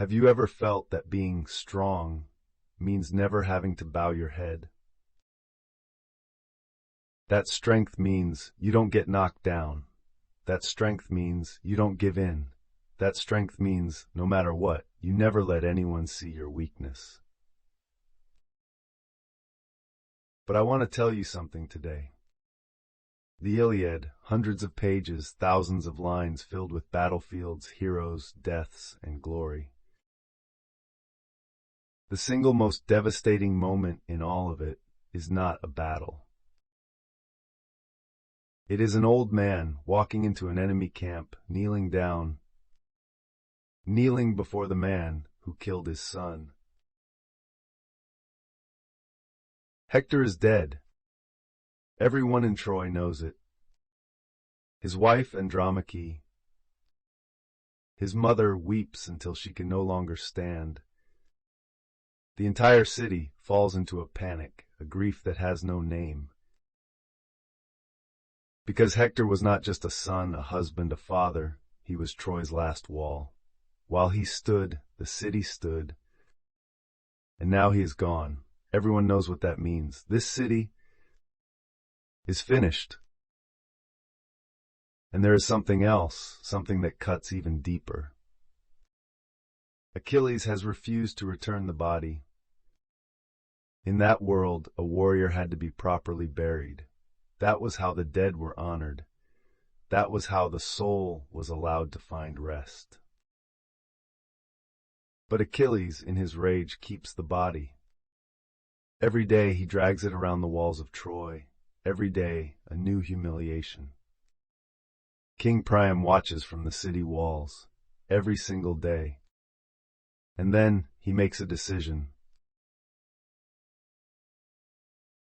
Have you ever felt that being strong means never having to bow your head? That strength means you don't get knocked down. That strength means you don't give in. That strength means, no matter what, you never let anyone see your weakness. But I want to tell you something today. The Iliad, hundreds of pages, thousands of lines filled with battlefields, heroes, deaths, and glory. The single most devastating moment in all of it is not a battle. It is an old man walking into an enemy camp, kneeling before the man who killed his son. Hector is dead. Everyone in Troy knows it. His wife Andromache. His mother weeps until she can no longer stand. The entire city falls into a panic, a grief that has no name. Because Hector was not just a son, a husband, a father, he was Troy's last wall. While he stood, the city stood. And now he is gone. Everyone knows what that means. This city is finished. And there is something else, something that cuts even deeper. Achilles has refused to return the body. In that world, a warrior had to be properly buried. That was how the dead were honored. That was how the soul was allowed to find rest. But Achilles, in his rage, keeps the body. Every day he drags it around the walls of Troy. Every day, a new humiliation. King Priam watches from the city walls, every single day. And then he makes a decision.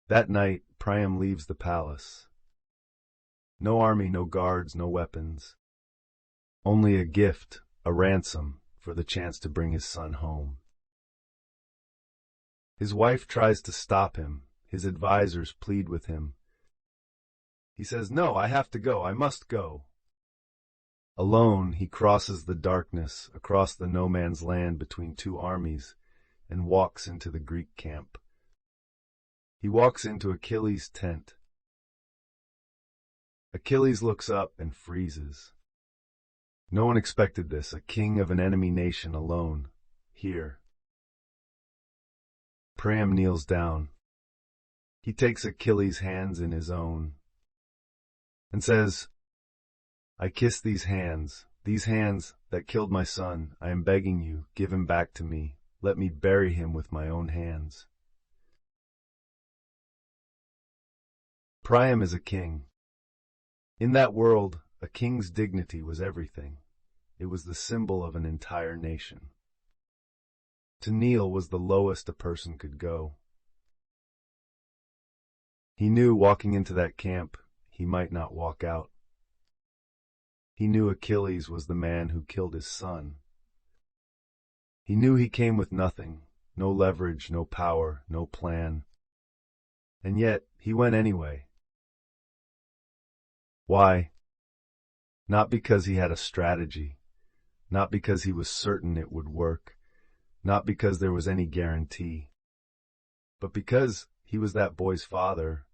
That night, Priam leaves the palace. No army, no guards, no weapons. Only a gift, a ransom, for the chance to bring his son home. His wife tries to stop him. His advisors plead with him. He says, "No, I have to go. I must go." Alone, he crosses the darkness, across the no-man's land between two armies, and walks into the Greek camp. He walks into Achilles' tent. Achilles looks up and freezes. No one expected this, a king of an enemy nation alone, here. Priam kneels down. He takes Achilles' hands in his own and says, "I kiss these hands that killed my son. I am begging you, give him back to me. Let me bury him with my own hands." Priam is a king. In that world, a king's dignity was everything. It was the symbol of an entire nation. To kneel was the lowest a person could go. He knew walking into that camp, he might not walk out. He knew Achilles was the man who killed his son. He knew he came with nothing, no leverage, no power, no plan. And yet, he went anyway. Why? Not because he had a strategy, not because he was certain it would work, not because there was any guarantee, but because he was that boy's father.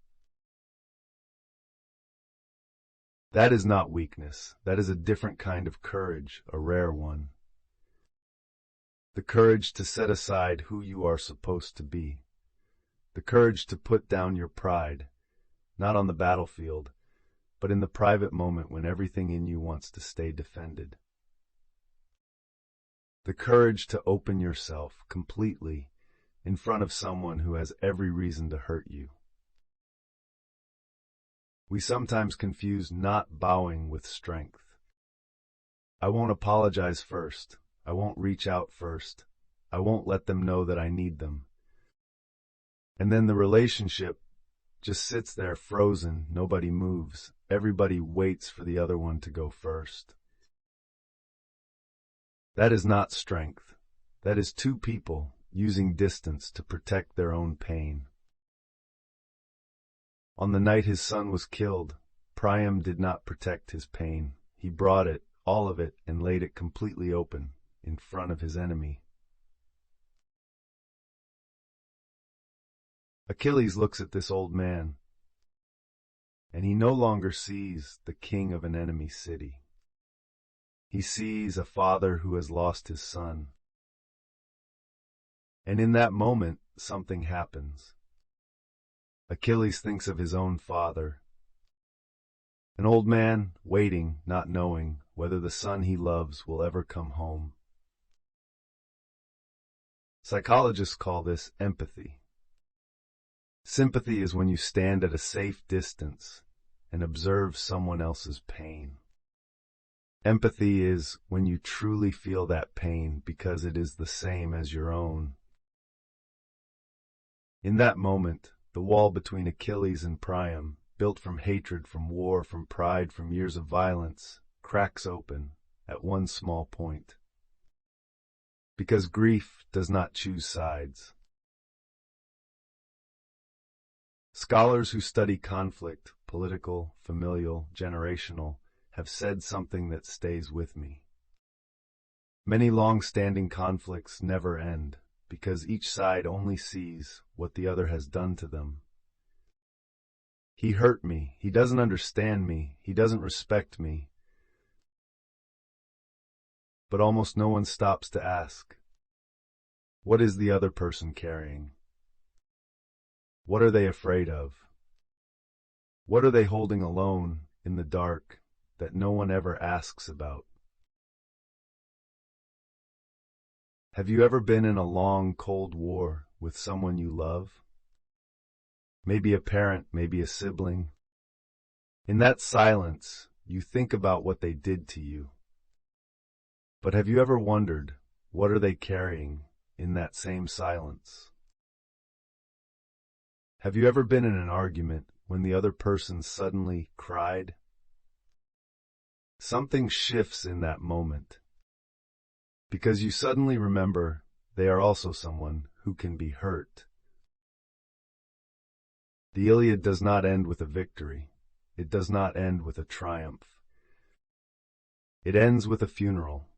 That is not weakness. That is a different kind of courage, a rare one. The courage to set aside who you are supposed to be. The courage to put down your pride, not on the battlefield, but in the private moment when everything in you wants to stay defended. The courage to open yourself completely in front of someone who has every reason to hurt you. We sometimes confuse not bowing with strength. I won't apologize first. I won't reach out first. I won't let them know that I need them. And then the relationship just sits there frozen. Nobody moves. Everybody waits for the other one to go first. That is not strength. That is two people using distance to protect their own pain. On the night his son was killed, Priam did not protect his pain. He brought it, all of it, and laid it completely open. in front of his enemy. Achilles looks at this old man, and he no longer sees the king of an enemy city. He sees a father who has lost his son. And in that moment, something happens. Achilles thinks of his own father, an old man waiting, not knowing whether the son he loves will ever come home. Psychologists call this empathy. Sympathy is when you stand at a safe distance and observe someone else's pain. Empathy is when you truly feel that pain because it is the same as your own. In that moment, the wall between Achilles and Priam, built from hatred, from war, from pride, from years of violence, cracks open at one small point. Because grief does not choose sides. Scholars who study conflict, political, familial, generational, have said something that stays with me. Many long-standing conflicts never end, because each side only sees what the other has done to them. He hurt me, he doesn't understand me, he doesn't respect me. But almost no one stops to ask, what is the other person carrying? What are they afraid of? What are they holding alone in the dark that no one ever asks about? Have you ever been in a long, cold war with someone you love? Maybe a parent, maybe a sibling. In that silence, you think about what they did to you. But have you ever wondered, what are they carrying in that same silence? Have you ever been in an argument when the other person suddenly cried? Something shifts in that moment, because you suddenly remember they are also someone who can be hurt. The Iliad does not end with a victory. It does not end with a triumph. It ends with a funeral.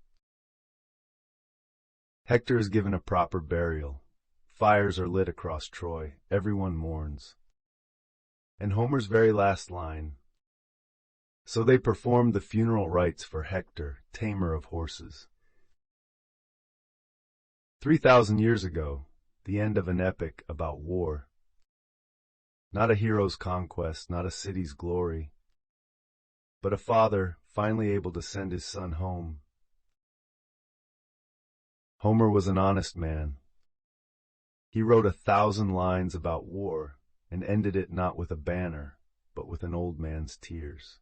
Hector is given a proper burial. Fires are lit across Troy. Everyone mourns. And Homer's very last line, so they performed the funeral rites for Hector, tamer of horses. 3,000 years ago, the end of an epic about war. Not a hero's conquest, not a city's glory, but a father finally able to send his son home. Homer was an honest man. He wrote 1,000 lines about war and ended it not with a banner, but with an old man's tears.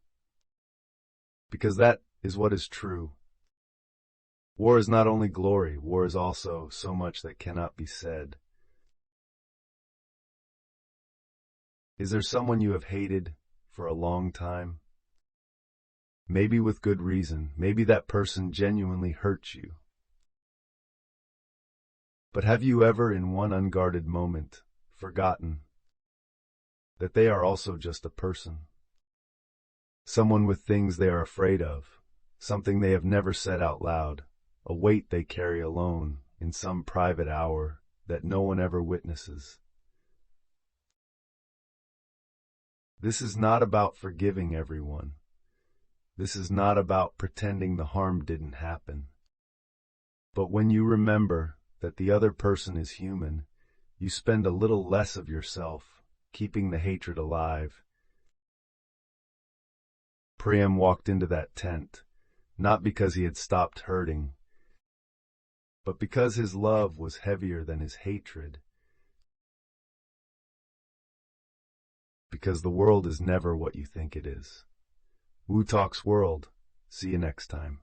Because that is what is true. War is not only glory, war is also so much that cannot be said. Is there someone you have hated for a long time? Maybe with good reason. Maybe that person genuinely hurt you. But have you ever, in one unguarded moment, forgotten that they are also just a person? Someone with things they are afraid of, something they have never said out loud, a weight they carry alone in some private hour that no one ever witnesses. This is not about forgiving everyone. This is not about pretending the harm didn't happen. But when you remember that the other person is human, you spend a little less of yourself, keeping the hatred alive. Priam walked into that tent, not because he had stopped hurting, but because his love was heavier than his hatred. Because the world is never what you think it is. Wu Talks World. See you next time.